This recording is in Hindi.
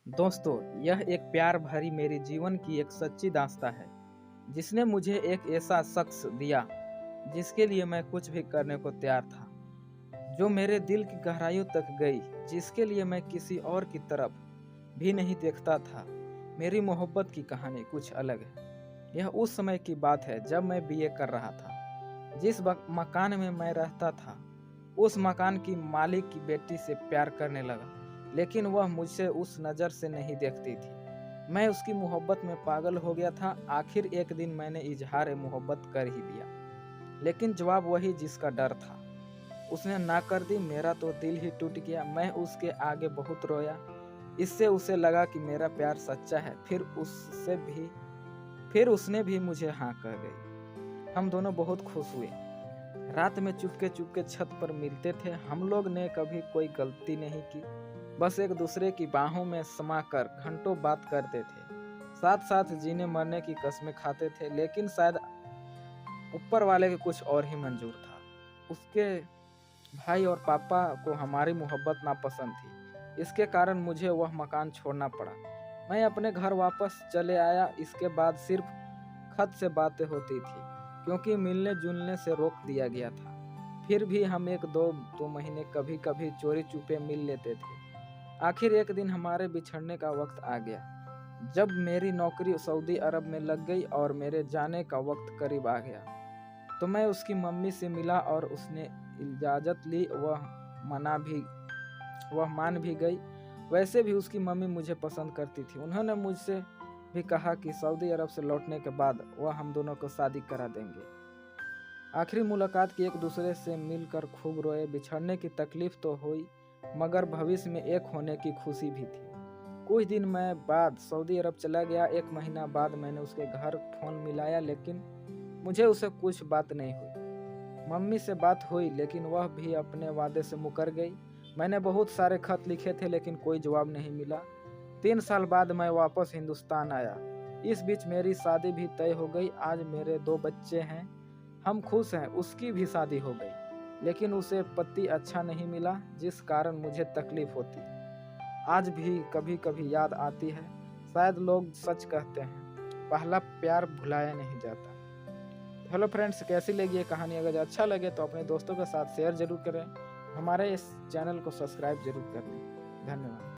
दोस्तों, यह एक प्यार भरी मेरे जीवन की एक सच्ची दास्तां है, जिसने मुझे एक ऐसा शख्स दिया, जिसके लिए मैं कुछ भी करने को तैयार था, जो मेरे दिल की गहराइयों तक गई, जिसके लिए मैं किसी और की तरफ भी नहीं देखता था। मेरी मोहब्बत की कहानी कुछ अलग है। यह उस समय की बात है जब मैं बीए कर रहा था। जिस मकान में मैं रहता था, उस मकान की मालिक की बेटी से प्यार करने लगा, लेकिन वह मुझसे उस नज़र से नहीं देखती थी। मैं उसकी मोहब्बत में पागल हो गया था। आखिर एक दिन मैंने इजहार मोहब्बत कर ही दिया, लेकिन जवाब वही जिसका डर था। उसने ना कर दी। मेरा तो दिल ही टूट गया। मैं उसके आगे बहुत रोया। इससे उसे लगा कि मेरा प्यार सच्चा है। फिर उसने भी मुझे हाँ कह गई। हम दोनों बहुत खुश हुए। रात में चुपके चुपके छत पर मिलते थे। हम लोग ने कभी कोई गलती नहीं की, बस एक दूसरे की बाहों में समा कर घंटों बात करते थे, साथ साथ जीने मरने की कस्में खाते थे। लेकिन शायद ऊपर वाले के कुछ और ही मंजूर था। उसके भाई और पापा को हमारी मोहब्बत नापसंद थी। इसके कारण मुझे वह मकान छोड़ना पड़ा। मैं अपने घर वापस चले आया। इसके बाद सिर्फ खत से बातें होती थी, क्योंकि मिलने जुलने से रोक दिया गया था। फिर भी हम एक दो महीने कभी कभी चोरी छुपे मिल लेते थे। आखिर एक दिन हमारे बिछड़ने का वक्त आ गया, जब मेरी नौकरी सऊदी अरब में लग गई और मेरे जाने का वक्त करीब आ गया। तो मैं उसकी मम्मी से मिला और उसने इजाज़त ली। वह मान भी गई। वैसे भी उसकी मम्मी मुझे पसंद करती थी। उन्होंने मुझसे भी कहा कि सऊदी अरब से लौटने के बाद वह हम दोनों को शादी करा देंगे। आखिरी मुलाकात की, एक दूसरे से मिलकर खूब रोए। बिछड़ने की तकलीफ तो हुई, मगर भविष्य में एक होने की खुशी भी थी। कुछ दिन मैं बाद सऊदी अरब चला गया। एक महीना बाद मैंने उसके घर फ़ोन मिलाया, लेकिन मुझे उससे कुछ बात नहीं हुई। मम्मी से बात हुई, लेकिन वह भी अपने वादे से मुकर गई। मैंने बहुत सारे खत लिखे थे, लेकिन कोई जवाब नहीं मिला। 3 साल बाद मैं वापस हिंदुस्तान आया। इस बीच मेरी शादी भी तय हो गई। आज मेरे 2 बच्चे हैं। हम खुश हैं। उसकी भी शादी हो गई, लेकिन उसे पति अच्छा नहीं मिला, जिस कारण मुझे तकलीफ होती है। आज भी कभी कभी याद आती है। शायद लोग सच कहते हैं, पहला प्यार भुलाया नहीं जाता। हेलो फ्रेंड्स, कैसी लगी ये कहानी? अगर अच्छा लगे तो अपने दोस्तों के साथ शेयर जरूर करें। हमारे इस चैनल को सब्सक्राइब जरूर कर लें। धन्यवाद।